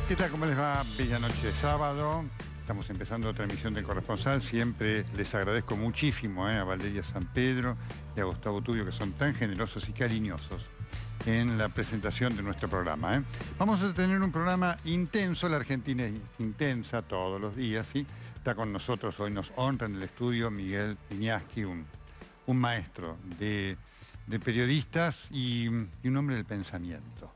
¿Qué tal? ¿Cómo les va? Bella noche de sábado. Estamos empezando otra emisión del Corresponsal. Siempre les agradezco muchísimo a Valeria San Pedro y a Gustavo Tubio, que son tan generosos y cariñosos en la presentación de nuestro programa. Vamos a tener un programa intenso. La Argentina es intensa todos los días, ¿sí? Está con nosotros hoy, nos honra en el estudio Miguel Piñaski, un maestro de periodistas y un hombre del pensamiento.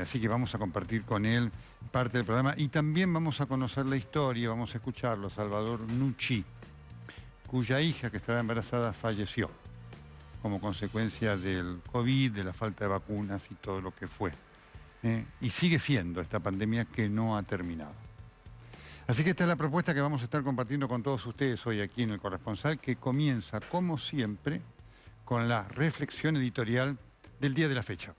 Así que vamos a compartir con él parte del programa y también vamos a conocer la historia, vamos a escucharlo, Salvador Nucci, cuya hija que estaba embarazada falleció como consecuencia del COVID, de la falta de vacunas y todo lo que fue. Y sigue siendo esta pandemia que no ha terminado. Así que esta es la propuesta que vamos a estar compartiendo con todos ustedes hoy aquí en El Corresponsal, que comienza, como siempre, con la reflexión editorial del día de la fecha.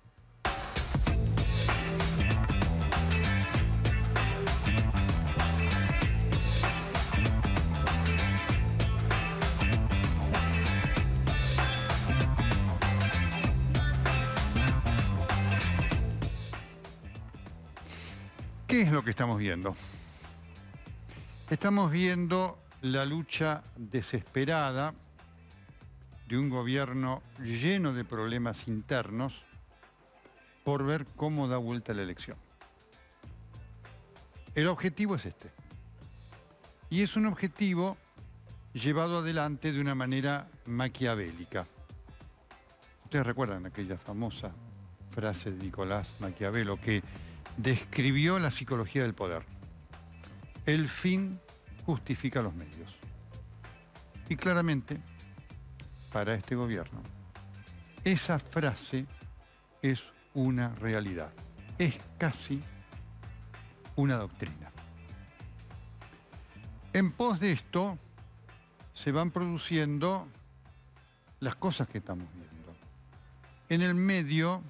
¿Qué es lo que estamos viendo? Estamos viendo la lucha desesperada de un gobierno lleno de problemas internos por ver cómo da vuelta la elección. El objetivo es este. Y es un objetivo llevado adelante de una manera maquiavélica. Ustedes recuerdan aquella famosa frase de Nicolás Maquiavelo que describió la psicología del poder. El fin justifica los medios. Y claramente, para este gobierno, esa frase es una realidad. Es casi una doctrina. En pos de esto, se van produciendo las cosas que estamos viendo. En el medio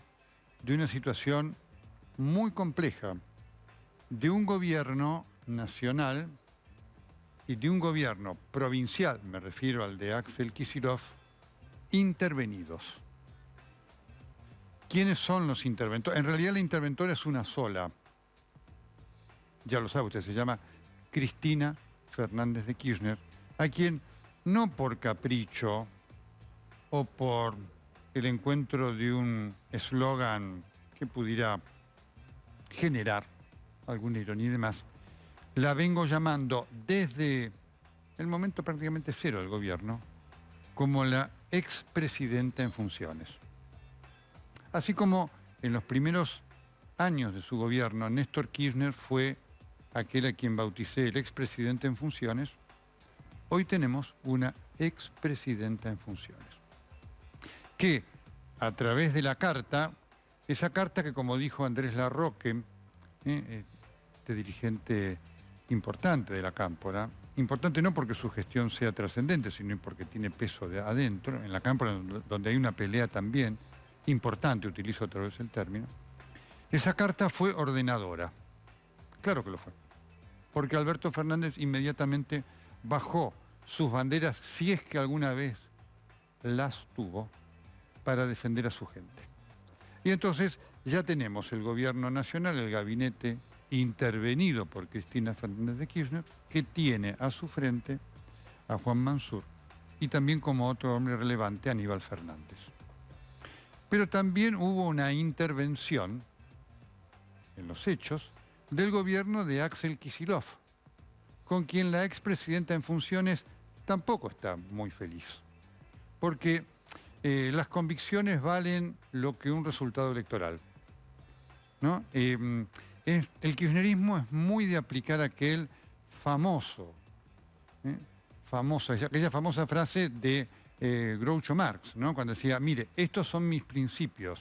de una situación muy compleja de un gobierno nacional y de un gobierno provincial, me refiero al de Axel Kicillof, intervenidos. ¿Quiénes son los interventores? En realidad la interventora es una sola. Ya lo sabe usted, se llama Cristina Fernández de Kirchner, a quien no por capricho o por el encuentro de un eslogan que pudiera generar alguna ironía y demás, la vengo llamando desde el momento prácticamente cero del gobierno como la expresidenta en funciones. Así como en los primeros años de su gobierno, Néstor Kirchner fue aquel a quien bauticé el expresidente en funciones, hoy tenemos una expresidenta en funciones, que a través de la carta, esa carta que, como dijo Andrés Larroque, este dirigente importante de la Cámpora, importante no porque su gestión sea trascendente, sino porque tiene peso de adentro, en la Cámpora donde hay una pelea también importante, utilizo otra vez el término, esa carta fue ordenadora. Claro que lo fue. Porque Alberto Fernández inmediatamente bajó sus banderas, si es que alguna vez las tuvo, para defender a su gente. Y entonces ya tenemos el gobierno nacional, el gabinete intervenido por Cristina Fernández de Kirchner, que tiene a su frente a Juan Mansur y también como otro hombre relevante, Aníbal Fernández. Pero también hubo una intervención en los hechos del gobierno de Axel Kicillof, con quien la expresidenta en funciones tampoco está muy feliz, porque las convicciones valen lo que un resultado electoral, ¿no? El kirchnerismo es muy de aplicar aquel aquella famosa frase de Groucho Marx, ¿no? Cuando decía, mire, estos son mis principios,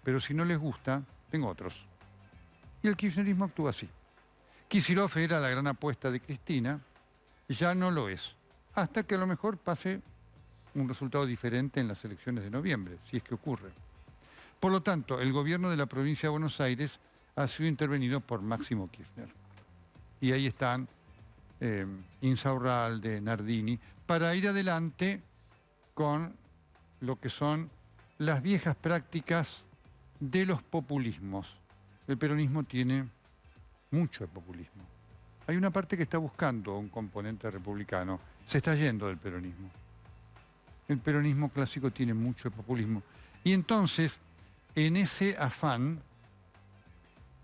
pero si no les gusta, tengo otros. Y el kirchnerismo actúa así. Kicillof era la gran apuesta de Cristina, ya no lo es, hasta que a lo mejor pase un resultado diferente en las elecciones de noviembre, si es que ocurre. Por lo tanto, el gobierno de la provincia de Buenos Aires ha sido intervenido por Máximo Kirchner. Y ahí están Insaurralde, Nardini, para ir adelante con lo que son las viejas prácticas de los populismos. el peronismo tiene mucho de populismo. Hay una parte que está buscando un componente republicano. Se está yendo del peronismo. El peronismo clásico tiene mucho de populismo. Y entonces, en ese afán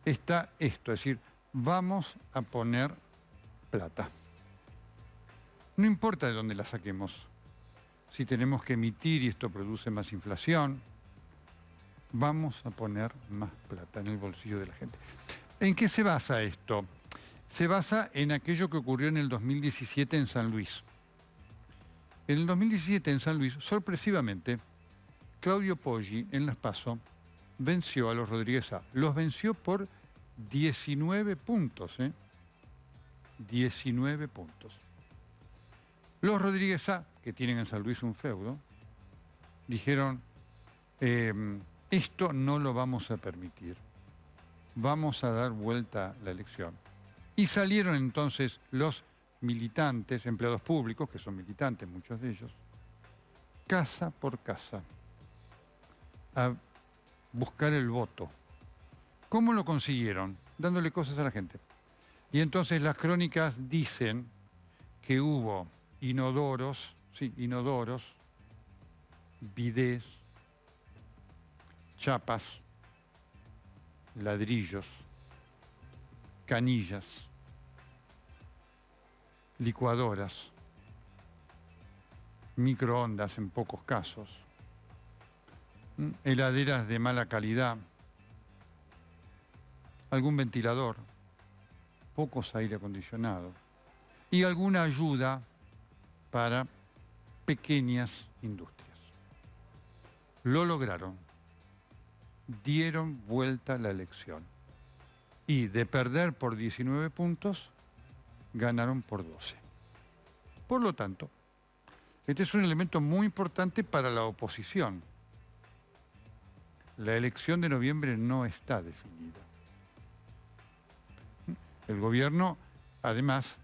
está esto, es decir, vamos a poner plata. No importa de dónde la saquemos. Si tenemos que emitir y esto produce más inflación, vamos a poner más plata en el bolsillo de la gente. ¿En qué se basa esto? Se basa en aquello que ocurrió en el 2017 en San Luis. En el 2017 en San Luis, sorpresivamente, Claudio Poggi en Las PASO venció a los Rodríguez A. Los venció por 19 puntos. 19 puntos. Los Rodríguez A, que tienen en San Luis un feudo, dijeron, esto no lo vamos a permitir. Vamos a dar vuelta la elección. Y salieron entonces los militantes, empleados públicos, que son militantes muchos de ellos, casa por casa, a buscar el voto. ¿Cómo lo consiguieron? Dándole cosas a la gente. Y entonces las crónicas dicen que hubo inodoros, bidés, chapas, ladrillos, canillas, licuadoras, microondas en pocos casos, heladeras de mala calidad, algún ventilador, pocos aire acondicionado y alguna ayuda para pequeñas industrias. Lo lograron, dieron vuelta a la elección y de perder por 19 puntos, ganaron por 12. Por lo tanto, este es un elemento muy importante para la oposición. La elección de noviembre no está definida. El gobierno, además,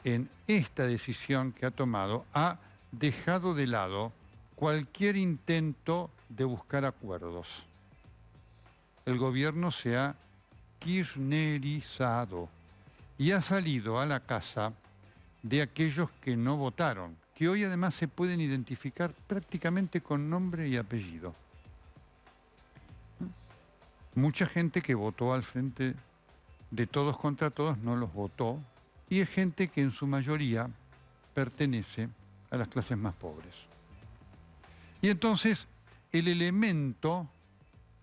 en esta decisión que ha tomado, ha dejado de lado cualquier intento de buscar acuerdos. El gobierno se ha kirchnerizado y ha salido a la casa de aquellos que no votaron, que hoy además se pueden identificar prácticamente con nombre y apellido. Mucha gente que votó al frente de Todos contra Todos no los votó, y es gente que en su mayoría pertenece a las clases más pobres. Y entonces el elemento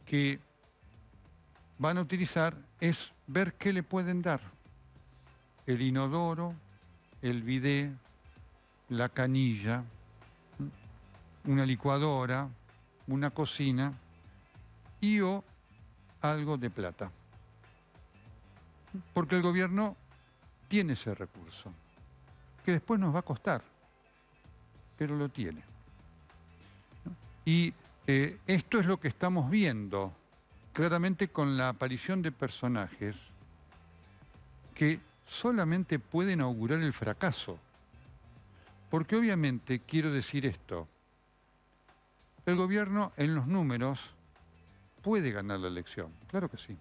que van a utilizar es ver qué le pueden dar. El inodoro, el bidé, la canilla, una licuadora, una cocina y o algo de plata. Porque el gobierno tiene ese recurso, que después nos va a costar, pero lo tiene. Y esto es lo que estamos viendo claramente con la aparición de personajes que solamente pueden augurar el fracaso. Porque obviamente, quiero decir esto, el gobierno en los números puede ganar la elección, claro que sí.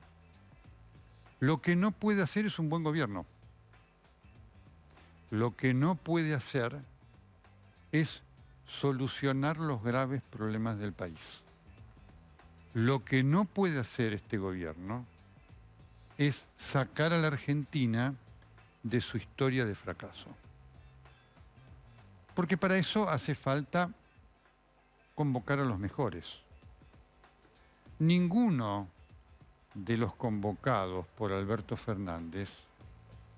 Lo que no puede hacer es un buen gobierno. Lo que no puede hacer es solucionar los graves problemas del país. Lo que no puede hacer este gobierno es sacar a la Argentina de su historia de fracaso. Porque para eso hace falta convocar a los mejores. Ninguno de los convocados por Alberto Fernández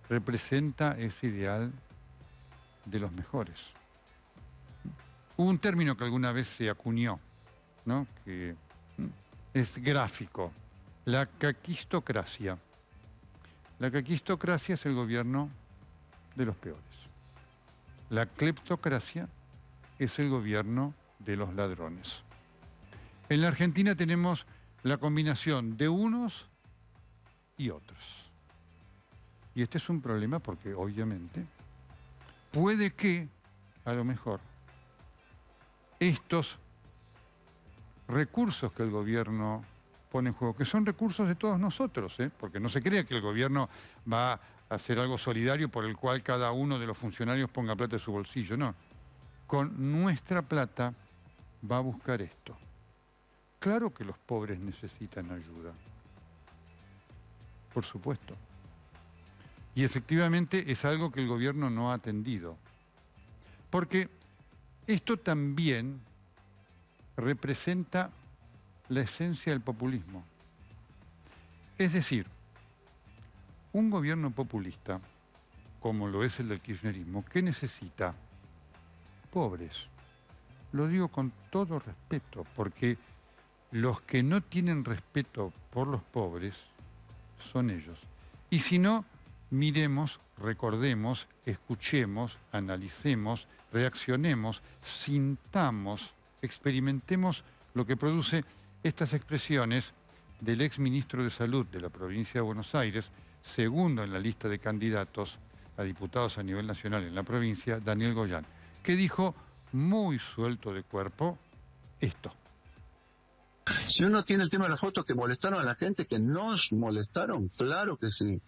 representa ese ideal de los mejores. Hubo un término que alguna vez se acuñó, ¿no?, que es gráfico, la caquistocracia. La caquistocracia es el gobierno de los peores. La cleptocracia es el gobierno de los ladrones. En la Argentina tenemos la combinación de unos y otros. Y este es un problema porque, obviamente, puede que, a lo mejor, estos recursos que el gobierno pone en juego, que son recursos de todos nosotros, porque no se crea que el gobierno va a hacer algo solidario por el cual cada uno de los funcionarios ponga plata en su bolsillo, no. Con nuestra plata va a buscar esto. Claro que los pobres necesitan ayuda, por supuesto. Y efectivamente es algo que el gobierno no ha atendido. Porque esto también representa la esencia del populismo. Es decir, un gobierno populista, como lo es el del kirchnerismo, ¿qué necesita? Pobres. Lo digo con todo respeto, porque los que no tienen respeto por los pobres son ellos. Y si no, miremos, recordemos, escuchemos, analicemos, reaccionemos, sintamos, experimentemos lo que produce estas expresiones del exministro de Salud de la provincia de Buenos Aires, segundo en la lista de candidatos a diputados a nivel nacional en la provincia, Daniel Goyán, que dijo muy suelto de cuerpo esto. Si uno tiene el tema de las fotos que molestaron a la gente, que nos molestaron, claro que sí.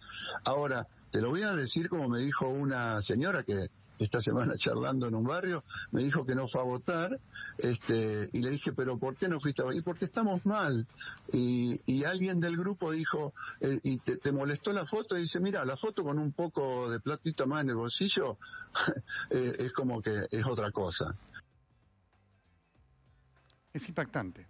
Ahora, te lo voy a decir como me dijo una señora que esta semana charlando en un barrio, me dijo que no fue a votar, y le dije, pero ¿por qué no fuiste a votar? Y porque estamos mal. Y alguien del grupo dijo, ¿y te molestó la foto? Y dice, mira, la foto con un poco de platita más en el bolsillo, es como que es otra cosa. Es impactante.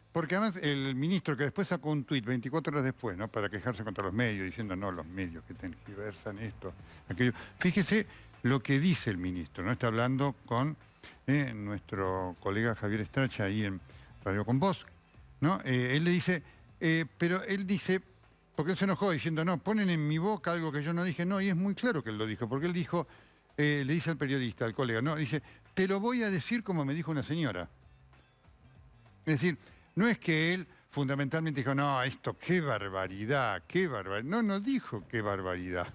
Porque además el ministro que después sacó un tuit 24 horas después, ¿no?, para quejarse contra los medios, diciendo, no, los medios que tergiversan esto, aquello. Fíjese lo que dice el ministro, ¿no? Está hablando con nuestro colega Javier Estracha ahí en Radio Con Vos, ¿no? Él le dice, pero él dice, porque él se enojó diciendo, no, ponen en mi boca algo que yo no dije, no, y es muy claro que él lo dijo, porque él dijo, le dice al periodista, al colega, no, dice, te lo voy a decir como me dijo una señora. Es decir, no es que él fundamentalmente dijo, no, esto, qué barbaridad, qué barbaridad. No, no dijo qué barbaridad.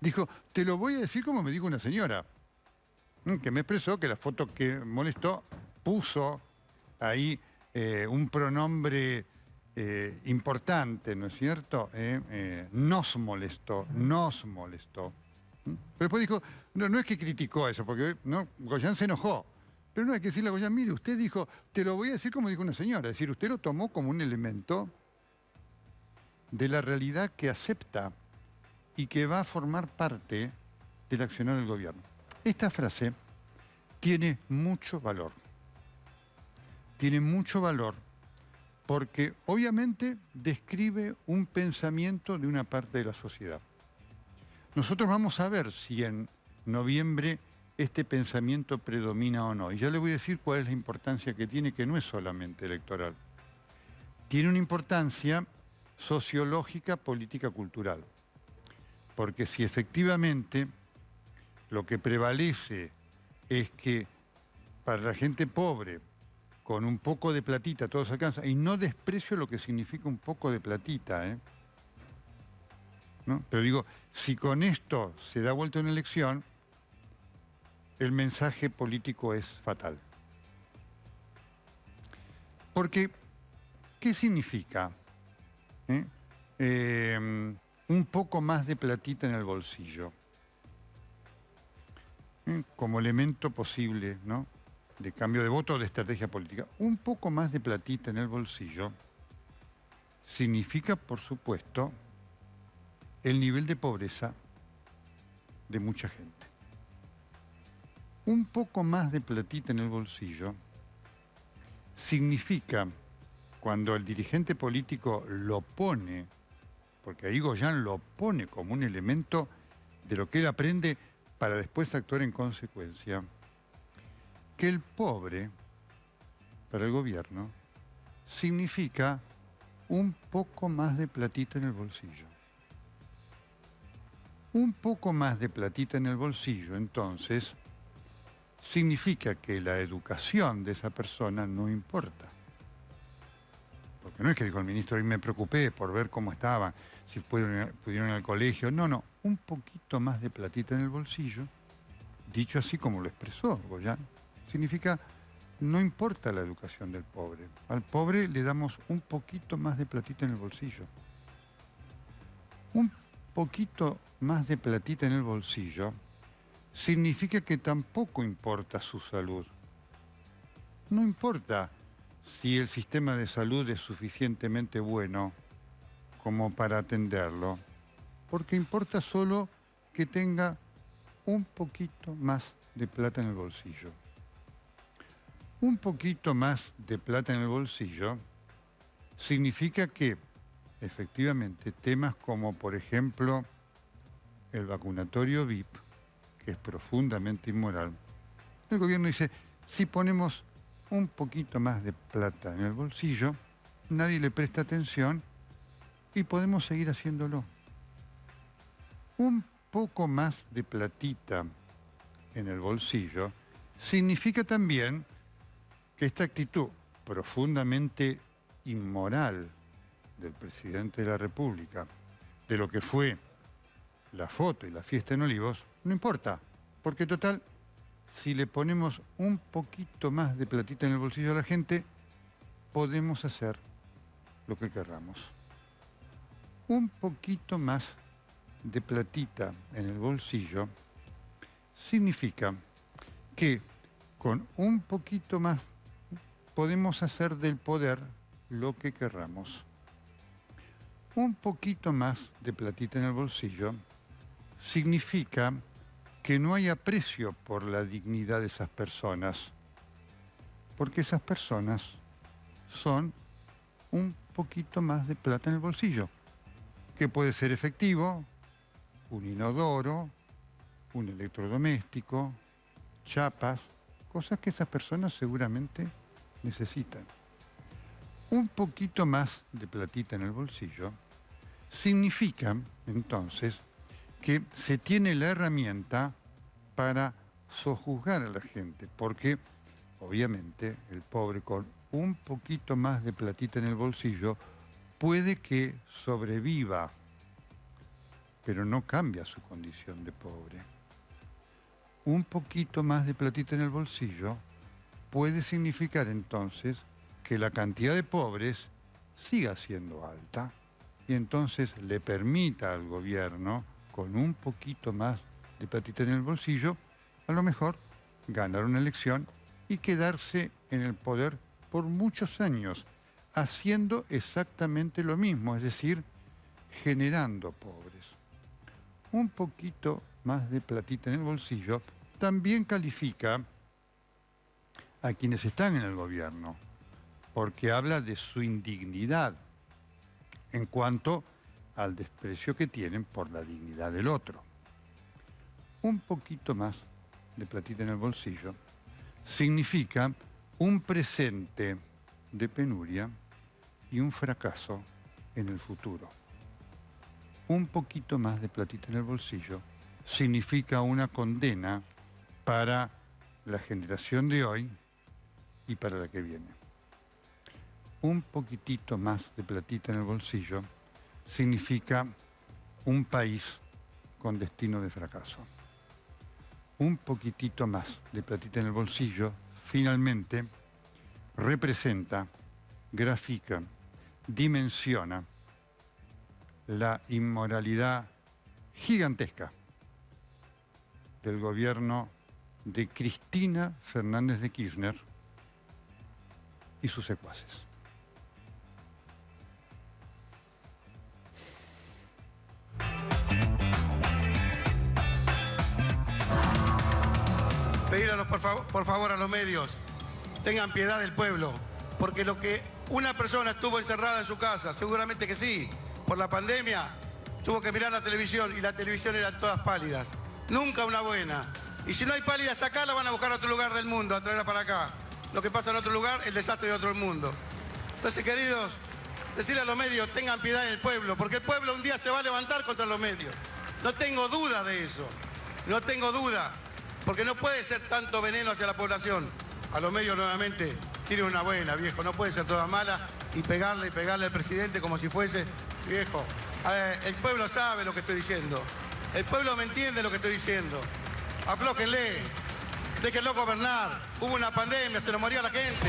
Dijo, te lo voy a decir como me dijo una señora, que me expresó que la foto que molestó puso ahí un pronombre importante, ¿no es cierto? Nos molestó, nos molestó. Pero después dijo, no, no es que criticó eso, porque no, Goyán se enojó. Pero no hay que decirle a Goyán, mire, usted dijo, te lo voy a decir como dijo una señora. Es decir, usted lo tomó como un elemento de la realidad que acepta y que va a formar parte del accionar del gobierno. Esta frase tiene mucho valor. Tiene mucho valor porque obviamente describe un pensamiento de una parte de la sociedad. Nosotros vamos a ver si en noviembre este pensamiento predomina o no. Y ya le voy a decir cuál es la importancia que tiene, que no es solamente electoral. Tiene una importancia sociológica, política, cultural. Porque si efectivamente lo que prevalece es que para la gente pobre, con un poco de platita todo se alcanza, y no desprecio lo que significa un poco de platita, ¿no? Pero digo, si con esto se da vuelta una elección, el mensaje político es fatal. Porque, ¿qué significa un poco más de platita en el bolsillo? Como elemento posible, ¿no?, de cambio de voto o de estrategia política. Un poco más de platita en el bolsillo significa, por supuesto, el nivel de pobreza de mucha gente. Un poco más de platita en el bolsillo significa, cuando el dirigente político lo pone, porque ahí Goyán lo pone como un elemento de lo que él aprende para después actuar en consecuencia, que el pobre, para el gobierno, significa un poco más de platita en el bolsillo. Un poco más de platita en el bolsillo, entonces, significa que la educación de esa persona no importa. Porque no es que dijo el ministro, y me preocupé por ver cómo estaban, si pudieron ir al colegio. No, no, un poquito más de platita en el bolsillo, dicho así como lo expresó Goyán, significa no importa la educación del pobre. Al pobre le damos un poquito más de platita en el bolsillo. Un poquito más de platita en el bolsillo significa que tampoco importa su salud. No importa si el sistema de salud es suficientemente bueno como para atenderlo, porque importa solo que tenga un poquito más de plata en el bolsillo. Un poquito más de plata en el bolsillo significa que, efectivamente, temas como, por ejemplo, el vacunatorio VIP, que es profundamente inmoral, el gobierno dice, si ponemos un poquito más de plata en el bolsillo, nadie le presta atención y podemos seguir haciéndolo. Un poco más de platita en el bolsillo significa también que esta actitud profundamente inmoral del presidente de la República, de lo que fue la foto y la fiesta en Olivos, no importa, porque total, si le ponemos un poquito más de platita en el bolsillo a la gente, podemos hacer lo que querramos. Un poquito más de platita en el bolsillo significa que con un poquito más podemos hacer del poder lo que querramos. Un poquito más de platita en el bolsillo significa que no hay aprecio por la dignidad de esas personas, porque esas personas son un poquito más de plata en el bolsillo, que puede ser efectivo, un inodoro, un electrodoméstico, chapas, cosas que esas personas seguramente necesitan. Un poquito más de platita en el bolsillo significa, entonces, que se tiene la herramienta para sojuzgar a la gente, porque, obviamente, el pobre con un poquito más de platita en el bolsillo puede que sobreviva, pero no cambia su condición de pobre. Un poquito más de platita en el bolsillo puede significar entonces que la cantidad de pobres siga siendo alta y entonces le permita al gobierno, con un poquito más de platita en el bolsillo, a lo mejor ganar una elección y quedarse en el poder por muchos años, haciendo exactamente lo mismo, es decir, generando pobres. Un poquito más de platita en el bolsillo también califica a quienes están en el gobierno, porque habla de su indignidad en cuanto al desprecio que tienen por la dignidad del otro. Un poquito más de platita en el bolsillo significa un presente de penuria y un fracaso en el futuro. Un poquito más de platita en el bolsillo significa una condena para la generación de hoy y para la que viene. Un poquitito más de platita en el bolsillo significa un país con destino de fracaso. Un poquitito más de platita en el bolsillo, finalmente, representa, grafica, dimensiona la inmoralidad gigantesca del gobierno de Cristina Fernández de Kirchner y sus secuaces. Pedirle por favor a los medios, tengan piedad del pueblo, porque lo que una persona estuvo encerrada en su casa, seguramente que sí, por la pandemia, tuvo que mirar la televisión y la televisión eran todas pálidas, nunca una buena. Y si no hay pálidas acá, la van a buscar a otro lugar del mundo, a traerla para acá. Lo que pasa en otro lugar, el desastre de otro mundo. Entonces, queridos, decirle a los medios, tengan piedad del pueblo, porque el pueblo un día se va a levantar contra los medios. No tengo duda de eso, no tengo duda. Porque no puede ser tanto veneno hacia la población. A los medios nuevamente, tiren una buena, viejo. No puede ser toda mala y pegarle al presidente como si fuese, viejo. El pueblo sabe lo que estoy diciendo. El pueblo me entiende lo que estoy diciendo. Aflójenle, déjenlo gobernar. Hubo una pandemia, se nos moría la gente.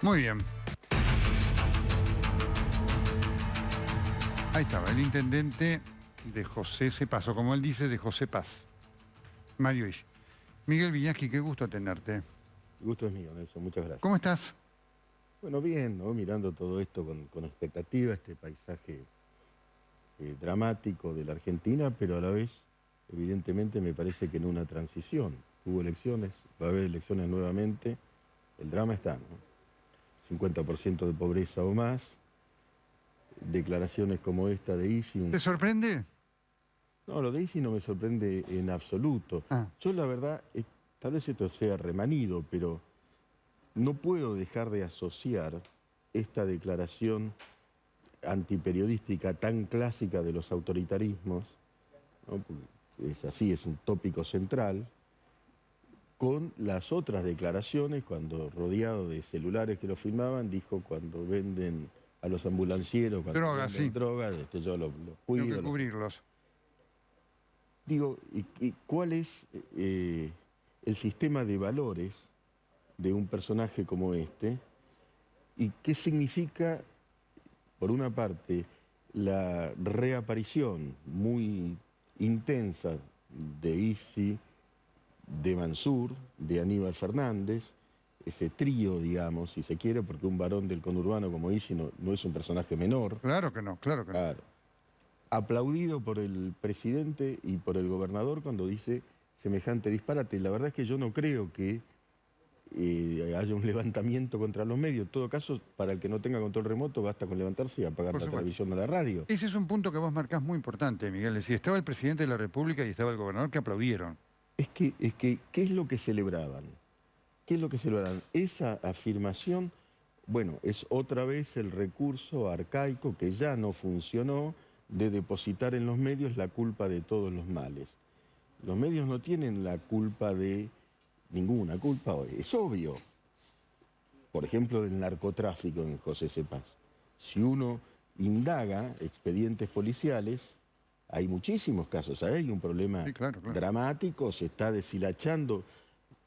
Muy bien. Ahí estaba, el intendente de José Cepaz, o como él dice, de José Paz. Mario Isch. Miguel Viñaski, qué gusto tenerte. El gusto es mío, Nelson, muchas gracias. ¿Cómo estás? Bueno, bien, ¿no? Mirando todo esto con expectativa, este paisaje dramático de la Argentina, pero a la vez, evidentemente, me parece que en una transición. Hubo elecciones, va a haber elecciones nuevamente, el drama está, ¿no? 50% de pobreza o más, declaraciones como esta de Isi. ¿Te sorprende? No, lo de Isi no me sorprende en absoluto. Yo la verdad, tal vez esto sea remanido, pero no puedo dejar de asociar esta declaración antiperiodística tan clásica de los autoritarismos, ¿no? Porque es así, es un tópico central, con las otras declaraciones, cuando rodeado de celulares que lo filmaban, dijo cuando venden a los ambulancieros, cuando drogas, venden sí. drogas, yo los cuido. Tengo que cubrirlos. Digo, ¿y cuál es el sistema de valores de un personaje como este? ¿Y qué significa, por una parte, la reaparición muy intensa de Isi, de Mansur, de Aníbal Fernández, ese trío, digamos, si se quiere, porque un varón del conurbano como Isi no es un personaje menor? Claro que no, claro que no. Claro. Aplaudido por el presidente y por el gobernador cuando dice semejante disparate. La verdad es que yo no creo que haya un levantamiento contra los medios. En todo caso, para el que no tenga control remoto, basta con levantarse y apagar la televisión o la radio. Ese es un punto que vos marcás muy importante, Miguel. Es decir, estaba el presidente de la República y estaba el gobernador que aplaudieron. Es que, ¿qué es lo que celebraban? ¿Qué es lo que celebraban? Esa afirmación, bueno, es otra vez el recurso arcaico que ya no funcionó, de depositar en los medios la culpa de todos los males. Los medios no tienen la culpa de ninguna culpa hoy, es obvio. Por ejemplo, del narcotráfico en José Cepaz. Si uno indaga expedientes policiales, hay muchísimos casos, hay un problema dramático, se está deshilachando,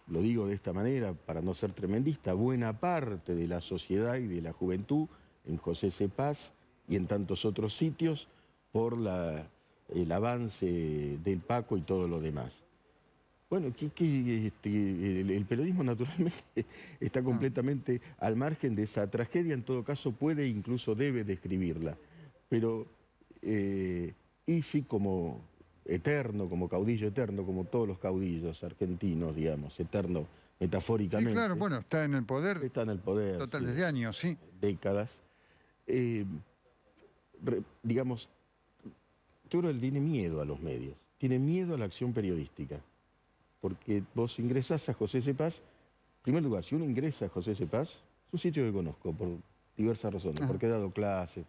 lo digo de esta manera para no ser tremendista, buena parte de la sociedad y de la juventud en José Cepaz y en tantos otros sitios, por el avance del Paco y todo lo demás. Bueno, el periodismo naturalmente está completamente al margen de esa tragedia, en todo caso puede, incluso debe describirla. Pero Isi como eterno, como caudillo eterno, como todos los caudillos argentinos, digamos, eterno metafóricamente. Sí, claro, bueno, está en el poder. Está en el poder. Total, sí, desde años, sí. Décadas. Digamos, él tiene miedo a los medios, tiene miedo a la acción periodística, porque vos ingresás a José Cepaz, en primer lugar, si uno ingresa a José Cepaz, es un sitio que conozco por diversas razones, porque he dado clases,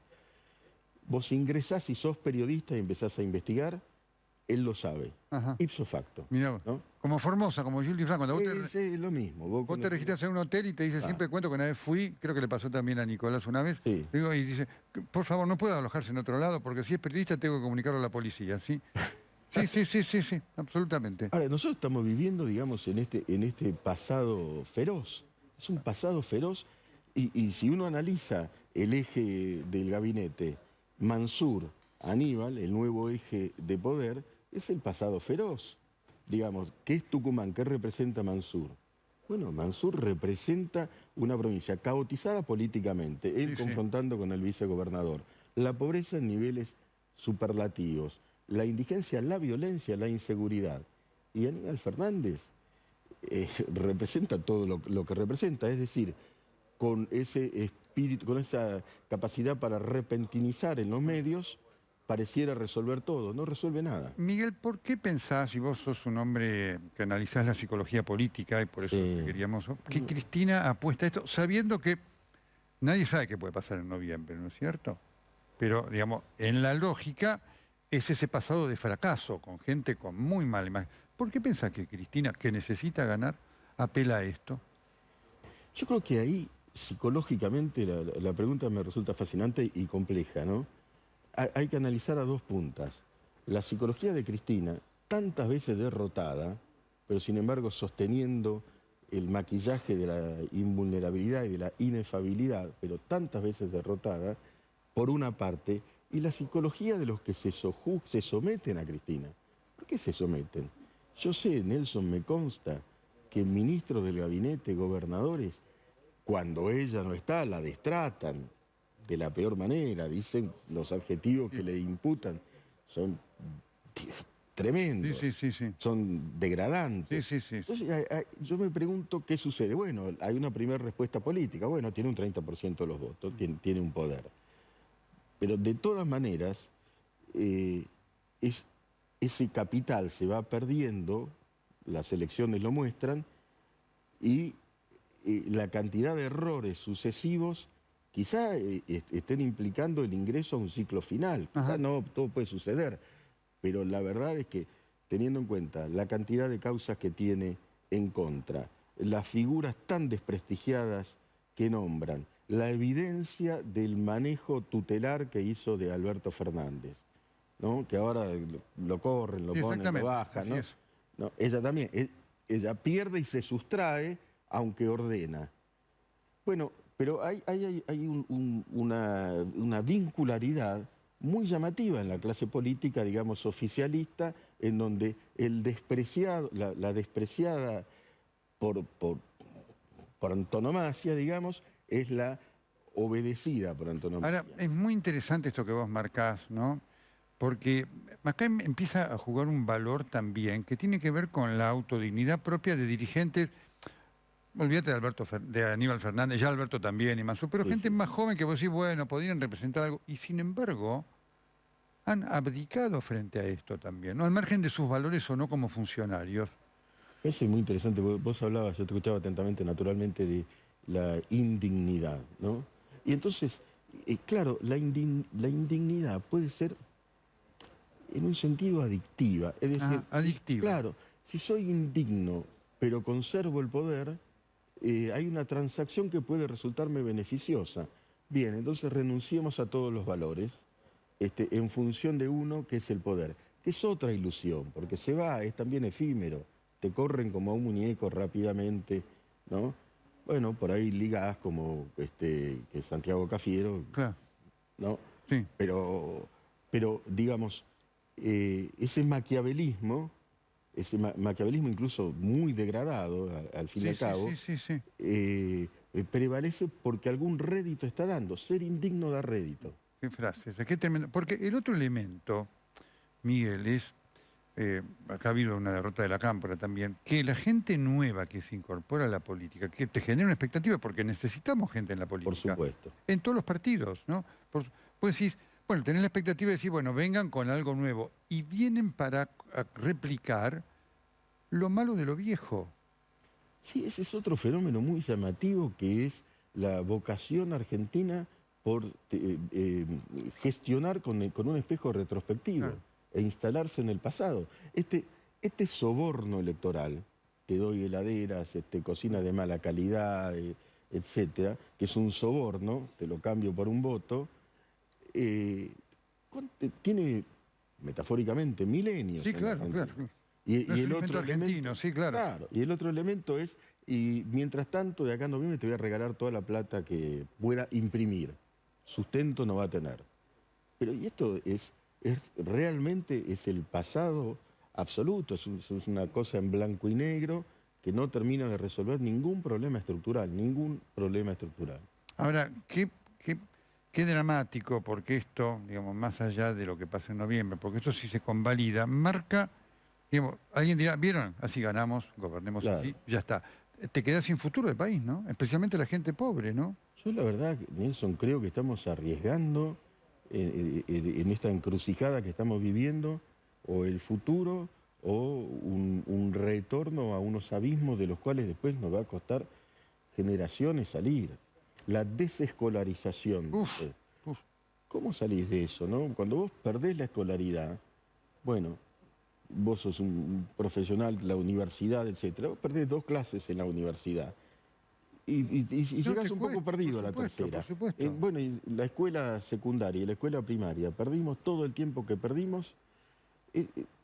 vos ingresás y sos periodista y empezás a investigar, él lo sabe, ipso facto. Mirá, ¿no? Como Formosa, como Jules Franco, cuando es lo mismo. Vos te registras en un hotel y te dice, siempre cuento que una vez fui, creo que le pasó también a Nicolás una vez, sí. Digo, y dice, por favor, no puede alojarse en otro lado, porque si es periodista tengo que comunicarlo a la policía, ¿sí? Sí, absolutamente. Ahora, nosotros estamos viviendo, digamos, en este pasado feroz. Es un pasado feroz, y si uno analiza el eje del gabinete, Mansur, Aníbal, el nuevo eje de poder, es el pasado feroz. Digamos, ¿qué es Tucumán? ¿Qué representa Mansur? Bueno, Mansur representa una provincia caotizada políticamente, él confrontando con el vicegobernador. La pobreza en niveles superlativos, la indigencia, la violencia, la inseguridad. Y Aníbal Fernández representa todo lo que representa, es decir, con ese espíritu, con esa capacidad para repentinizar en los medios, pareciera resolver todo, no resuelve nada. Miguel, ¿por qué pensás, y vos sos un hombre que analizás la psicología política, y por eso queríamos, que Cristina apuesta a esto, sabiendo que nadie sabe qué puede pasar en noviembre, ¿no es cierto? Pero, digamos, en la lógica es ese pasado de fracaso, con gente con muy mala imagen. ¿Por qué pensás que Cristina, que necesita ganar, apela a esto? Yo creo que ahí, psicológicamente, la pregunta me resulta fascinante y compleja, ¿no? Hay que analizar a dos puntas. la psicología de Cristina, tantas veces derrotada, pero sin embargo sosteniendo el maquillaje de la invulnerabilidad y de la inefabilidad, pero tantas veces derrotada, por una parte, y la psicología de los que se someten a Cristina. ¿Por qué se someten? Yo sé, Nelson, me consta que ministros del gabinete, gobernadores, cuando ella no está, la destratan de la peor manera, dicen los adjetivos que le imputan, son tremendos, son degradantes. Entonces, yo me pregunto qué sucede. Bueno, hay una primera respuesta política. Bueno, tiene un 30% de los votos, tiene un poder. Pero de todas maneras, ese capital se va perdiendo, las elecciones lo muestran, y la cantidad de errores sucesivos quizá estén implicando el ingreso a un ciclo final. Quizá no todo puede suceder, pero la verdad es que, teniendo en cuenta la cantidad de causas que tiene en contra, las figuras tan desprestigiadas que nombran, la evidencia del manejo tutelar que hizo de Alberto Fernández, ¿no? Que ahora lo corren, lo ponen, lo bajan, ¿no? No, ella también, ella pierde y se sustrae, aunque ordena. Bueno, pero hay una vincularidad muy llamativa en la clase política, digamos, oficialista, en donde el despreciado, la despreciada por antonomasia, digamos, es la obedecida por antonomasia. Ahora, es muy interesante esto que vos marcás, ¿no? Porque acá empieza a jugar un valor también que tiene que ver con la autodignidad propia de dirigentes. Olvídate de Aníbal Fernández, ya Alberto también y Mansur, pero gente más joven que vos decís, bueno, podrían representar algo. Y sin embargo, han abdicado frente a esto también, ¿no? Al margen de sus valores o no como funcionarios. Eso es muy interesante. Vos hablabas, yo te escuchaba atentamente, naturalmente, de la indignidad, ¿no? Y entonces, claro, la indignidad puede ser en un sentido adictiva. Es decir, adictiva. Claro, si soy indigno, pero conservo el poder, hay una transacción que puede resultarme beneficiosa. Bien, entonces renunciemos a todos los valores en función de uno, que es el poder, que es otra ilusión, porque se va, es también efímero, te corren como a un muñeco rápidamente, ¿no? Bueno, por ahí ligas como que Santiago Cafiero, claro, ¿no? Sí. Pero digamos, ese maquiavelismo incluso muy degradado, al fin y al cabo, prevalece porque algún rédito está dando. Ser indigno da rédito. Qué frase esa, qué tremendo. Porque el otro elemento, Miguel, es, acá ha habido una derrota de la Cámpora también, que la gente nueva que se incorpora a la política, que te genera una expectativa, porque necesitamos gente en la política. Por supuesto. En todos los partidos, ¿no? Vos decís, bueno, tenés la expectativa de decir, bueno, vengan con algo nuevo. Y vienen para replicar lo malo de lo viejo. Sí, ese es otro fenómeno muy llamativo, que es la vocación argentina por gestionar con un espejo retrospectivo e instalarse en el pasado. Este soborno electoral, te doy heladeras, cocina de mala calidad, etcétera, que es un soborno, te lo cambio por un voto, tiene metafóricamente milenios. Sí, claro. Y el otro argentino, sí, claro. Claro, y el otro elemento es, y mientras tanto, de acá a noviembre te voy a regalar toda la plata que pueda imprimir. Sustento no va a tener. Pero y esto realmente es el pasado absoluto, es una cosa en blanco y negro que no termina de resolver ningún problema estructural. Ahora, qué dramático, porque esto, digamos, más allá de lo que pasa en noviembre, porque esto sí se convalida, marca, digamos, alguien dirá, ¿vieron? Así ganamos, gobernemos así, ya está. Te quedas sin futuro del país, ¿no? Especialmente la gente pobre, ¿no? Yo la verdad, Nelson, creo que estamos arriesgando en esta encrucijada que estamos viviendo, o el futuro, o un retorno a unos abismos de los cuales después nos va a costar generaciones salir. La desescolarización. ¿Cómo salís de eso, no? Cuando vos perdés la escolaridad, bueno, vos sos un profesional de la universidad, etcétera, vos perdés 2 clases en la universidad. Y llegás un poco perdido a la tercera. Por supuesto. Bueno, y la escuela secundaria y la escuela primaria, perdimos todo el tiempo que perdimos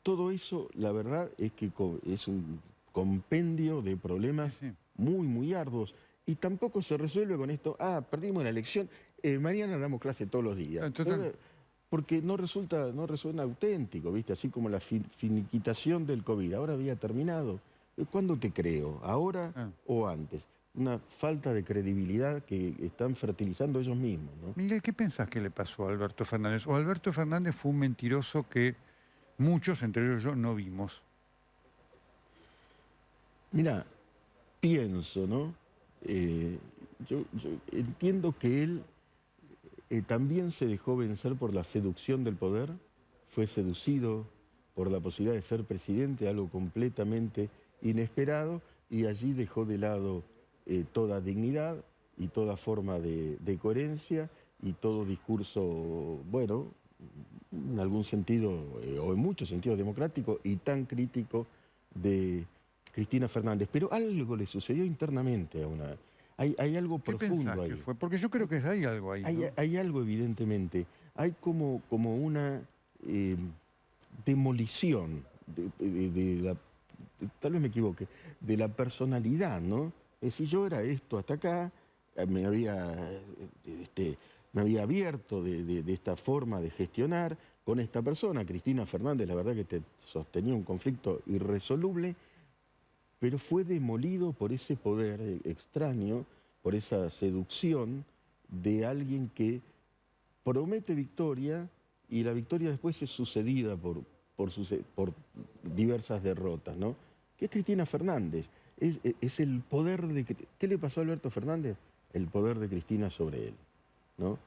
todo eso, la verdad, es que es un compendio de problemas Sí, sí. muy, muy arduos. Y tampoco se resuelve con esto, perdimos la elección, mañana damos clase todos los días. Total. Porque no resuena auténtico, ¿viste? Así como la finiquitación del COVID. Ahora había terminado. ¿Cuándo te creo? ¿Ahora Ah. o antes? Una falta de credibilidad que están fertilizando ellos mismos, ¿no? Miguel, ¿qué pensás que le pasó a Alberto Fernández? ¿O Alberto Fernández fue un mentiroso que muchos, entre ellos yo, no vimos? Mira, pienso, ¿no? Yo entiendo que él también se dejó vencer por la seducción del poder, fue seducido por la posibilidad de ser presidente, algo completamente inesperado, y allí dejó de lado toda dignidad y toda forma de coherencia y todo discurso, bueno, en algún sentido, o en muchos sentidos democrático y tan crítico de Cristina Fernández. Pero algo le sucedió internamente a una... Hay algo ¿Qué pensás profundo ahí. que fue? Porque yo creo que hay algo ahí, ¿no? Hay algo evidentemente. Hay como una demolición tal vez me equivoque, de la personalidad, ¿no? Es decir, yo era esto hasta acá, me había abierto de esta forma de gestionar con esta persona, Cristina Fernández, la verdad que sostenía un conflicto irresoluble, pero fue demolido por ese poder extraño, por esa seducción de alguien que promete victoria y la victoria después es sucedida por diversas derrotas, ¿no? Que es Cristina Fernández. Es el poder de... ¿Qué le pasó a Alberto Fernández? El poder de Cristina sobre él, ¿no?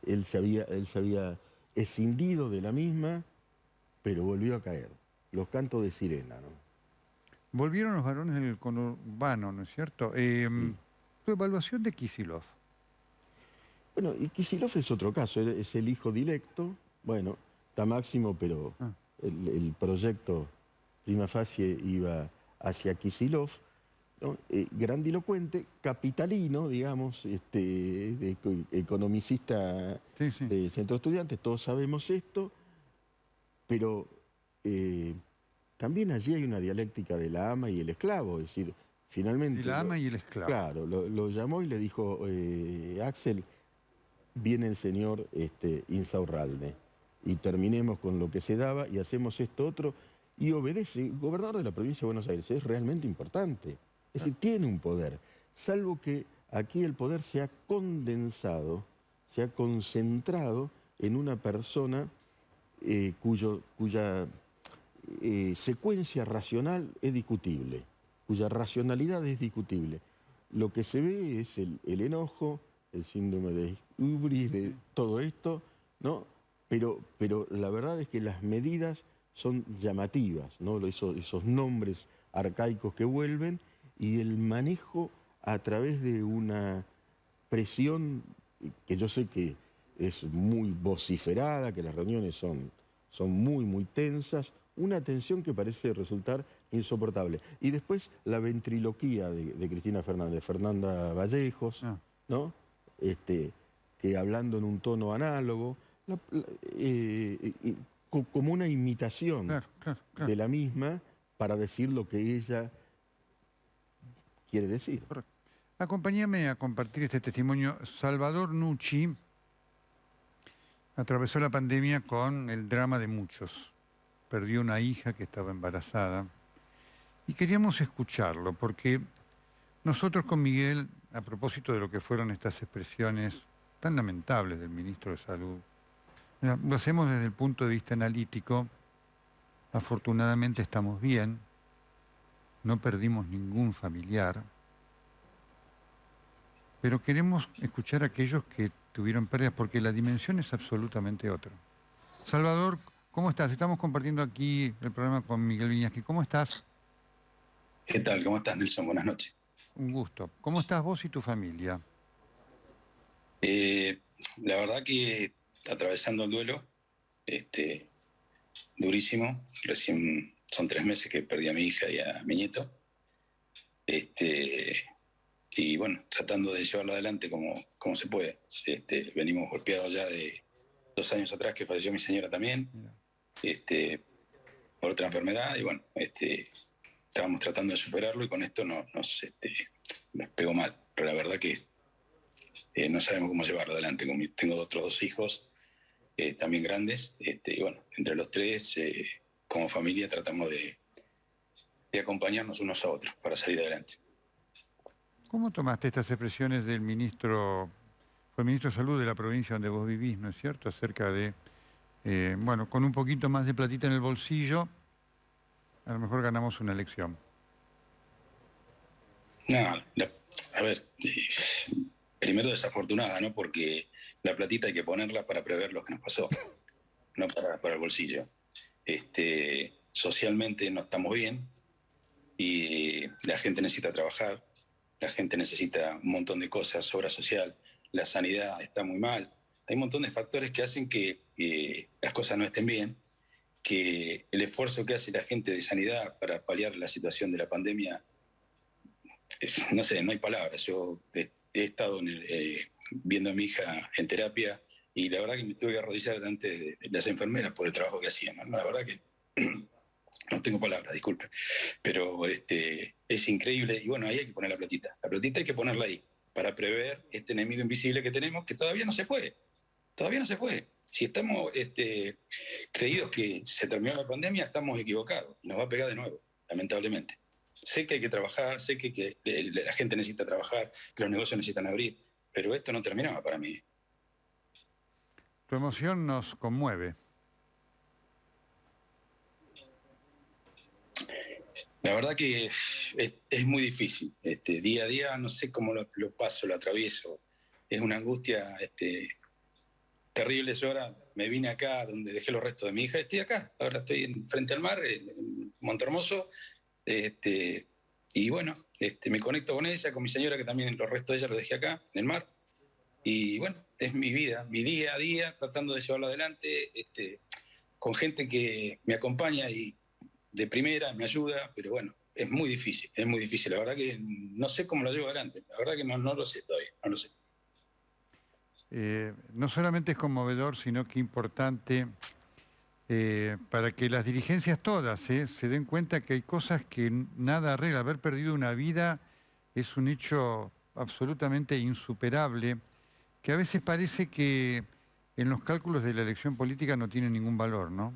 Él se había escindido de la misma, pero volvió a caer. Los cantos de sirena, ¿no? Volvieron los varones del conurbano, ¿no es cierto? Tu evaluación de Kicillof. Bueno, y Kicillof es otro caso, es el hijo directo, bueno, está Máximo, pero el proyecto prima facie iba hacia Kicillof, ¿no? Grandilocuente, capitalino, digamos, economicista Sí, sí. de Centro Estudiantes, todos sabemos esto, pero también allí hay una dialéctica de la ama y el esclavo, es decir, finalmente... Y la ama y el esclavo. Claro, lo llamó y le dijo, Axel, viene el señor Insaurralde y terminemos con lo que se daba y hacemos esto otro y obedece. El gobernador de la provincia de Buenos Aires es realmente importante, es decir, tiene un poder, salvo que aquí el poder se ha condensado, se ha concentrado en una persona cuya secuencia racional es discutible, cuya racionalidad es discutible. Lo que se ve es el enojo, el síndrome de hubris, de todo esto, ¿no? Pero la verdad es que las medidas son llamativas, ¿no? Esos nombres arcaicos que vuelven y el manejo a través de una presión que yo sé que es muy vociferada, que las reuniones son muy, muy tensas, una tensión que parece resultar insoportable. Y después la ventriloquía de Cristina Fernández, Fernanda Vallejos, ¿no? Que hablando en un tono análogo, como una imitación Claro. de la misma para decir lo que ella quiere decir. Correcto. Acompáñame a compartir este testimonio. Salvador Nucci atravesó la pandemia con el drama de muchos. Perdió una hija que estaba embarazada y queríamos escucharlo porque nosotros con Miguel, a propósito de lo que fueron estas expresiones tan lamentables del ministro de Salud, lo hacemos desde el punto de vista analítico. Afortunadamente estamos bien, no perdimos ningún familiar, pero queremos escuchar a aquellos que tuvieron pérdidas porque la dimensión es absolutamente otra. Salvador, ¿cómo estás? Estamos compartiendo aquí el programa con Miguel Viñasqui. ¿Cómo estás? ¿Qué tal? ¿Cómo estás, Nelson? Buenas noches. Un gusto. ¿Cómo estás vos y tu familia? La verdad que atravesando el duelo, durísimo. Recién son 3 meses que perdí a mi hija y a mi nieto. Y bueno, tratando de llevarlo adelante como se puede. Venimos golpeados ya de 2 años atrás que falleció mi señora también. por otra enfermedad y bueno, estábamos tratando de superarlo y con esto nos pegó mal. Pero la verdad que no sabemos cómo llevarlo adelante. Tengo otros 2 hijos también grandes y bueno, entre los 3 como familia tratamos de acompañarnos unos a otros para salir adelante. ¿Cómo tomaste estas expresiones del ministro, fue el ministro de Salud de la provincia donde vos vivís, ¿no es cierto?, acerca de, bueno, con un poquito más de platita en el bolsillo, a lo mejor ganamos una elección? No, a ver, primero desafortunada, ¿no? Porque la platita hay que ponerla para prever lo que nos pasó, no para el bolsillo. Socialmente no estamos bien y la gente necesita trabajar, la gente necesita un montón de cosas, obra social, la sanidad está muy mal. Hay un montón de factores que hacen que las cosas no estén bien, que el esfuerzo que hace la gente de sanidad para paliar la situación de la pandemia, no sé, no hay palabras. Yo he estado viendo a mi hija en terapia y la verdad que me tuve que arrodillar delante de las enfermeras por el trabajo que hacían, ¿no? La verdad que no tengo palabras, disculpe. Pero es increíble y bueno, ahí hay que poner la platita. La platita hay que ponerla ahí para prever este enemigo invisible que tenemos que todavía no se fue. Todavía no se fue. Si estamos creídos que se terminó la pandemia, estamos equivocados. Nos va a pegar de nuevo, lamentablemente. Sé que hay que trabajar, sé que la gente necesita trabajar, que los negocios necesitan abrir, pero esto no terminaba para mí. Tu emoción nos conmueve. La verdad que es muy difícil. Día a día no sé cómo lo paso, lo atravieso. Es una angustia terrible. Yo ahora me vine acá donde dejé los restos de mi hija. Estoy acá, ahora estoy frente al mar, en Montehermoso. Y bueno, me conecto con ella, con mi señora, que también los restos de ella los dejé acá, en el mar. Y bueno, es mi vida, mi día a día, tratando de llevarlo adelante, con gente que me acompaña y de primera me ayuda, pero bueno, es muy difícil, es muy difícil. La verdad que no sé cómo lo llevo adelante, la verdad que no lo sé todavía, no lo sé. No solamente es conmovedor, sino que importante para que las dirigencias todas se den cuenta que hay cosas que nada arregla. Haber perdido una vida es un hecho absolutamente insuperable, que a veces parece que en los cálculos de la elección política no tiene ningún valor, ¿no?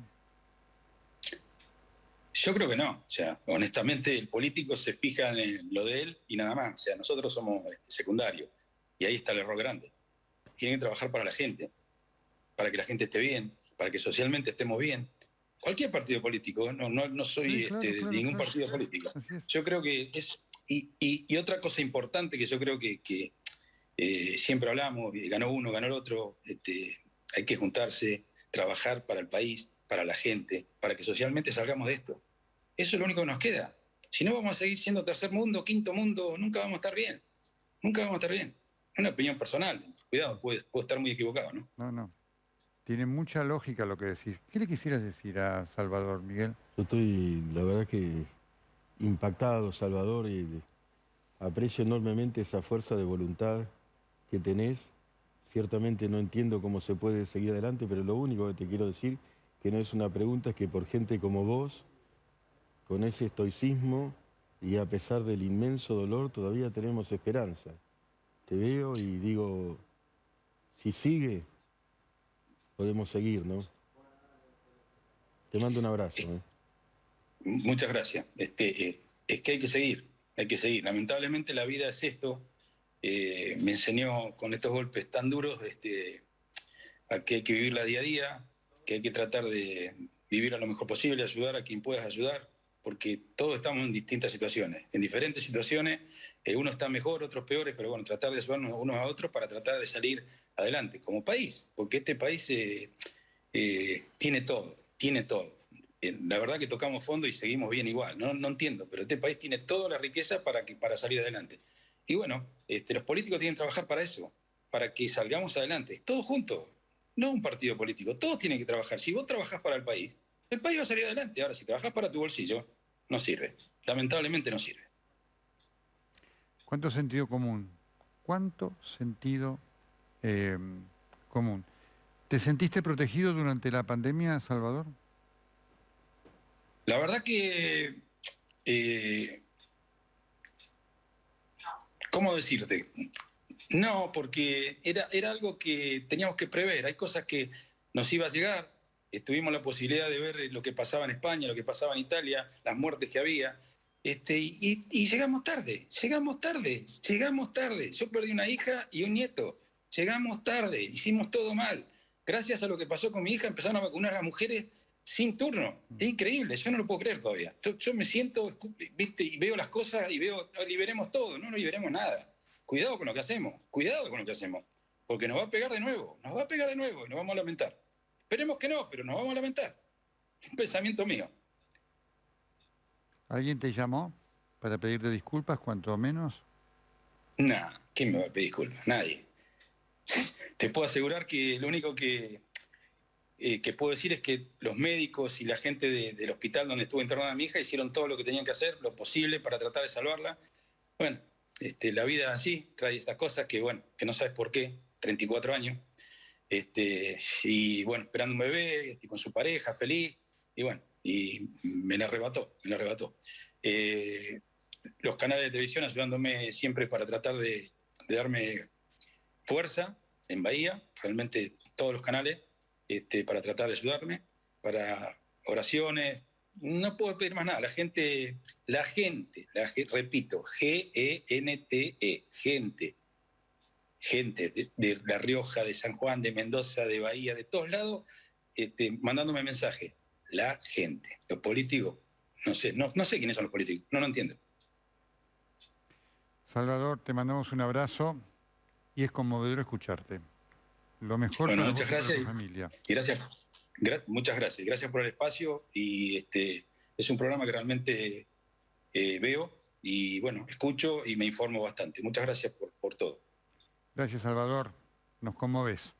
Yo creo que no, o sea, honestamente el político se fija en lo de él y nada más, o sea, nosotros somos secundarios y ahí está el error grande. Tienen que trabajar para la gente, para que la gente esté bien, para que socialmente estemos bien. Cualquier partido político, no soy Sí, claro, de claro, ningún claro. partido político. Así es. Yo creo que es... Y otra cosa importante que yo creo que siempre hablamos, ganó uno, ganó el otro, hay que juntarse, trabajar para el país, para la gente, para que socialmente salgamos de esto. Eso es lo único que nos queda. Si no, vamos a seguir siendo tercer mundo, quinto mundo, nunca vamos a estar bien. Nunca vamos a estar bien. Es una opinión personal. Cuidado, puedo estar muy equivocado, ¿no? No. Tiene mucha lógica lo que decís. ¿Qué le quisieras decir a Salvador, Miguel? Yo estoy, la verdad que impactado, Salvador, y aprecio enormemente esa fuerza de voluntad que tenés. Ciertamente no entiendo cómo se puede seguir adelante, pero lo único que te quiero decir, que no es una pregunta, es que por gente como vos, con ese estoicismo y a pesar del inmenso dolor, todavía tenemos esperanza. Te veo y digo, si sigue, podemos seguir, ¿no? Te mando un abrazo. Muchas gracias. Es que hay que seguir, hay que seguir. Lamentablemente la vida es esto. Me enseñó con estos golpes tan duros a que hay que vivirla día a día, que hay que tratar de vivir lo mejor posible, ayudar a quien puedas ayudar, porque todos estamos en distintas situaciones, en diferentes situaciones. Uno está mejor, otros peores, pero bueno, tratar de ayudarnos unos a otros para tratar de salir adelante como país, porque este país tiene todo, tiene todo. La verdad que tocamos fondo y seguimos bien igual, no entiendo, pero este país tiene toda la riqueza para salir adelante. Y bueno, los políticos tienen que trabajar para eso, para que salgamos adelante, todos juntos, no un partido político, todos tienen que trabajar. Si vos trabajás para el país va a salir adelante. Ahora, si trabajás para tu bolsillo, no sirve, lamentablemente no sirve. ¿Cuánto sentido común? ¿Cuánto sentido común? ¿Te sentiste protegido durante la pandemia, Salvador? La verdad que, ¿cómo decirte? No, porque era algo que teníamos que prever. Hay cosas que nos iba a llegar. Tuvimos la posibilidad de ver lo que pasaba en España, lo que pasaba en Italia, las muertes que había. Y llegamos tarde, llegamos tarde, llegamos tarde. Yo perdí una hija y un nieto. Llegamos tarde, hicimos todo mal. Gracias a lo que pasó con mi hija, empezaron a vacunar a las mujeres sin turno. Es increíble, yo no lo puedo creer todavía. Yo me siento, ¿viste? Y veo las cosas y veo, liberemos todo, no liberemos nada. Cuidado con lo que hacemos, cuidado con lo que hacemos, porque nos va a pegar de nuevo, nos va a pegar de nuevo y nos vamos a lamentar. Esperemos que no, pero nos vamos a lamentar. Es un pensamiento mío. ¿Alguien te llamó para pedirte disculpas, cuanto menos? Nah, ¿quién me va a pedir disculpas? Nadie. Te puedo asegurar que lo único que puedo decir es que los médicos y la gente del hospital donde estuvo internada mi hija hicieron todo lo que tenían que hacer, lo posible para tratar de salvarla. Bueno, la vida es así, trae estas cosas que, bueno, que no sabes por qué, 34 años, y bueno, esperando un bebé, con su pareja, feliz, y bueno, y me la arrebató, me la arrebató. Los canales de televisión ayudándome siempre para tratar de darme fuerza en Bahía, realmente todos los canales, para tratar de ayudarme, para oraciones. No puedo pedir más nada. Repito, Gente, gente de La Rioja, de San Juan, de Mendoza, de Bahía, de todos lados, mandándome mensajes. La gente. Los políticos, no sé quiénes son los políticos, no lo entiendo. Salvador, te mandamos un abrazo y es conmovedor escucharte. Lo mejor Bueno, para muchas vos y gracias. para tu familia. Y gracias. Muchas gracias. Gracias por el espacio y es un programa que realmente veo y bueno, escucho y me informo bastante. Muchas gracias por todo. Gracias, Salvador. Nos conmoves.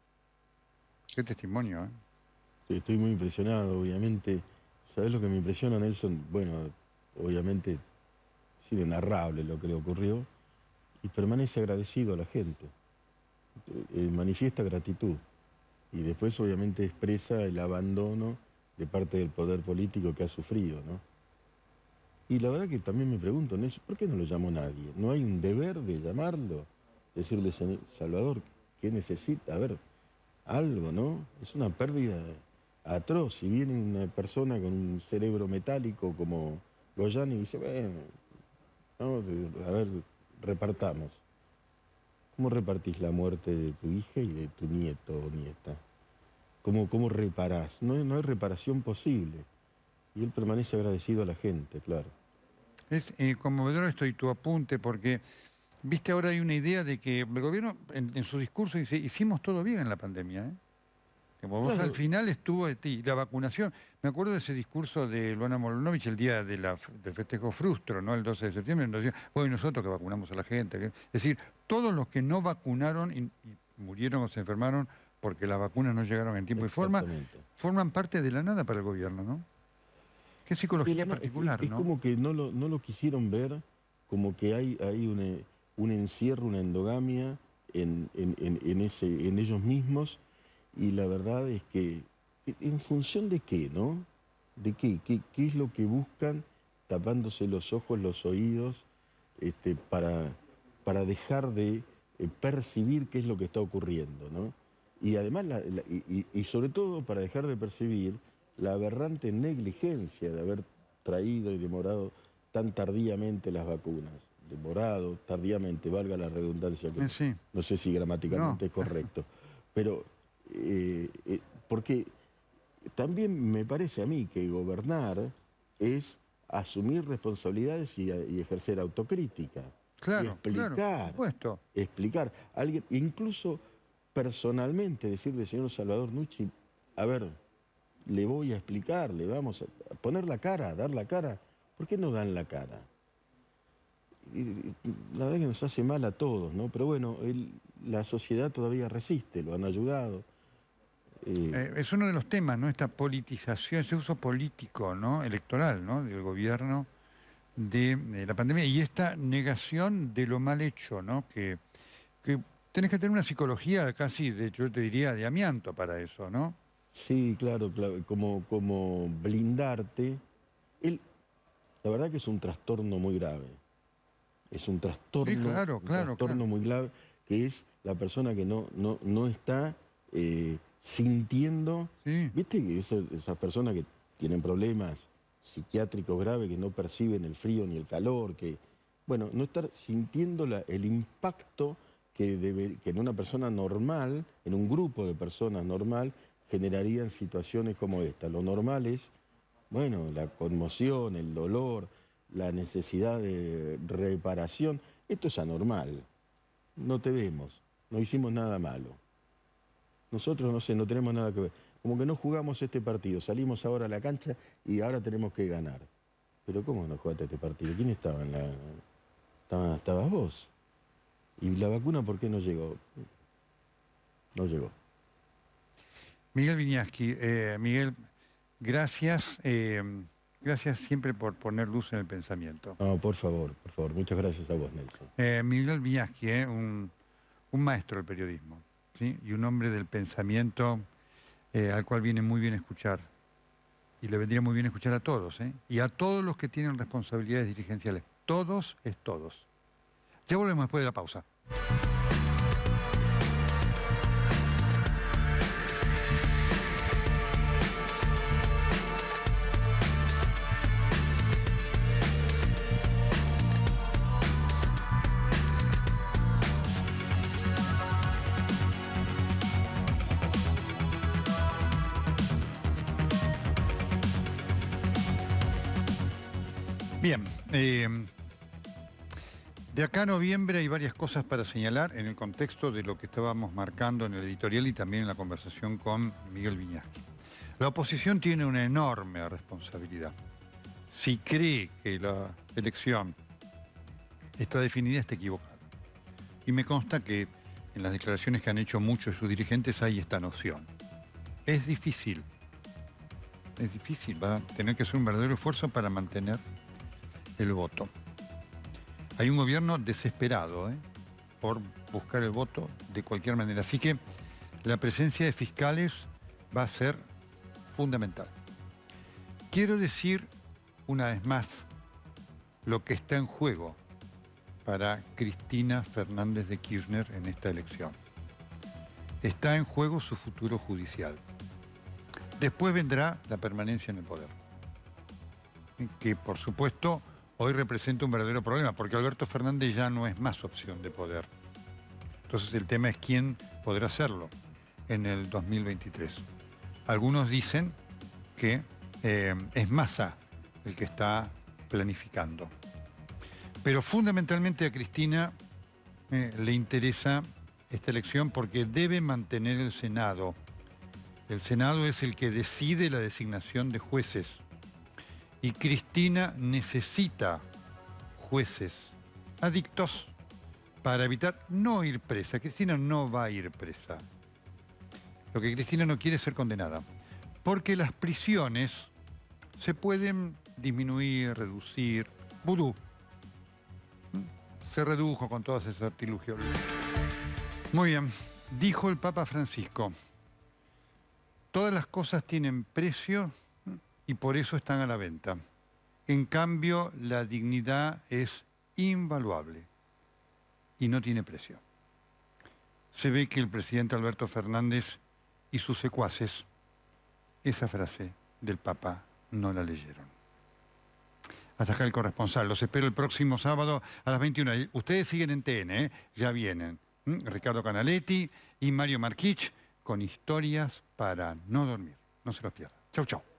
Qué testimonio, ¿eh? Sí, estoy muy impresionado, obviamente. ¿Sabés lo que me impresiona, Nelson? Bueno, obviamente es inenarrable lo que le ocurrió y permanece agradecido a la gente. Manifiesta gratitud y después obviamente expresa el abandono de parte del poder político que ha sufrido, ¿no? Y la verdad que también me pregunto, Nelson, ¿por qué no lo llamó nadie? ¿No hay un deber de llamarlo? Decirle, Salvador, ¿qué necesita? A ver, algo, ¿no? Es una pérdida atroz. Si viene una persona con un cerebro metálico como Goyan y dice, bueno, vamos, a ver, repartamos. ¿Cómo repartís la muerte de tu hija y de tu nieto o nieta? ¿Cómo reparás? No hay reparación posible. Y él permanece agradecido a la gente, claro. Es conmovedor esto y tu apunte, porque, viste, ahora hay una idea de que el gobierno en su discurso dice, hicimos todo bien en la pandemia, ¿eh? Como vos al final estuvo de ti. La vacunación, me acuerdo de ese discurso de Luana Molonovich el día del festejo frustro, ¿no? El 12 de septiembre, nos decía, bueno, y nosotros que vacunamos a la gente. Es decir, todos los que no vacunaron y murieron o se enfermaron porque las vacunas no llegaron en tiempo y forma, forman parte de la nada para el gobierno, ¿no? Qué psicología particular, es ¿no? como que no lo quisieron ver, como que hay un encierro, una endogamia en ellos mismos. Y la verdad es que, ¿en función de qué, no? ¿De qué? ¿Qué es lo que buscan tapándose los ojos, los oídos, para dejar de percibir qué es lo que está ocurriendo, ¿no? Y además, y sobre todo para dejar de percibir la aberrante negligencia de haber traído y demorado tan tardíamente las vacunas. Demorado, tardíamente, valga la redundancia, que Sí. no sé si gramaticalmente es correcto, pero... porque también me parece a mí que gobernar es asumir responsabilidades y ejercer autocrítica. Claro, y explicar, claro, por supuesto. explicar. Alguien, incluso personalmente decirle, señor Salvador Nucci, a ver, le voy a explicar, le vamos a poner la cara, dar la cara. ¿Por qué no dan la cara? La verdad que nos hace mal a todos, ¿no? Pero bueno, la sociedad todavía resiste, lo han ayudado. Es uno de los temas, ¿no? Esta politización, ese uso político, ¿no? Electoral, ¿no? Del gobierno de la pandemia y esta negación de lo mal hecho, ¿no? Que tenés que tener una psicología casi, yo te diría, de amianto para eso, ¿no? Sí, claro, como blindarte La verdad que es un trastorno muy grave. Es un trastorno, Sí, claro, claro. muy grave, que es la persona que no está sintiendo. Sí. ¿Viste que esas personas que tienen problemas psiquiátricos graves, que no perciben el frío ni el calor, que, bueno, no estar sintiendo el impacto que en una persona normal, en un grupo de personas normal, generarían situaciones como esta? Lo normal es, bueno, la conmoción, el dolor, la necesidad de reparación. Esto es anormal. No te vemos, no hicimos nada malo. Nosotros, no sé, no tenemos nada que ver. Como que no jugamos este partido, salimos ahora a la cancha y ahora tenemos que ganar. Pero ¿cómo no jugaste este partido? ¿Quién estaba en la...? Estabas vos. ¿Y la vacuna por qué no llegó? No llegó. Miguel Wiñaski, Miguel, gracias. Gracias siempre por poner luz en el pensamiento. No, por favor. Muchas gracias a vos, Nelson. Miguel Wiñaski, un maestro del periodismo, ¿sí? Y un hombre del pensamiento al cual viene muy bien escuchar. Y le vendría muy bien escuchar a todos, ¿eh? Y a todos los que tienen responsabilidades dirigenciales. Todos es todos. Ya volvemos después de la pausa. Bien, de acá a noviembre hay varias cosas para señalar en el contexto de lo que estábamos marcando en el editorial y también en la conversación con Miguel Wiñaski. La oposición tiene una enorme responsabilidad. Si cree que la elección está definida, está equivocada. Y me consta que en las declaraciones que han hecho muchos de sus dirigentes hay esta noción. Es difícil, va a tener que hacer un verdadero esfuerzo para mantener el voto. Hay un gobierno desesperado por buscar el voto de cualquier manera. Así que la presencia de fiscales va a ser fundamental. Quiero decir una vez más lo que está en juego para Cristina Fernández de Kirchner en esta elección. Está en juego su futuro judicial. Después vendrá la permanencia en el poder, que por supuesto hoy representa un verdadero problema, porque Alberto Fernández ya no es más opción de poder. Entonces el tema es quién podrá hacerlo en el 2023. Algunos dicen que es Massa el que está planificando. Pero fundamentalmente a Cristina le interesa esta elección porque debe mantener el Senado. El Senado es el que decide la designación de jueces. Y Cristina necesita jueces adictos para evitar no ir presa. Cristina no va a ir presa. Lo que Cristina no quiere es ser condenada. Porque las prisiones se pueden disminuir, reducir. Vudú. Se redujo con todos esos artilugios. Muy bien. Dijo el Papa Francisco: todas las cosas tienen precio y por eso están a la venta. En cambio, la dignidad es invaluable y no tiene precio. Se ve que el presidente Alberto Fernández y sus secuaces esa frase del Papa no la leyeron. Hasta acá el corresponsal. Los espero el próximo sábado a las 21. Ustedes siguen en TN, ya vienen. Ricardo Canaletti y Mario Marquich con historias para no dormir. No se los pierdan. Chau, chau.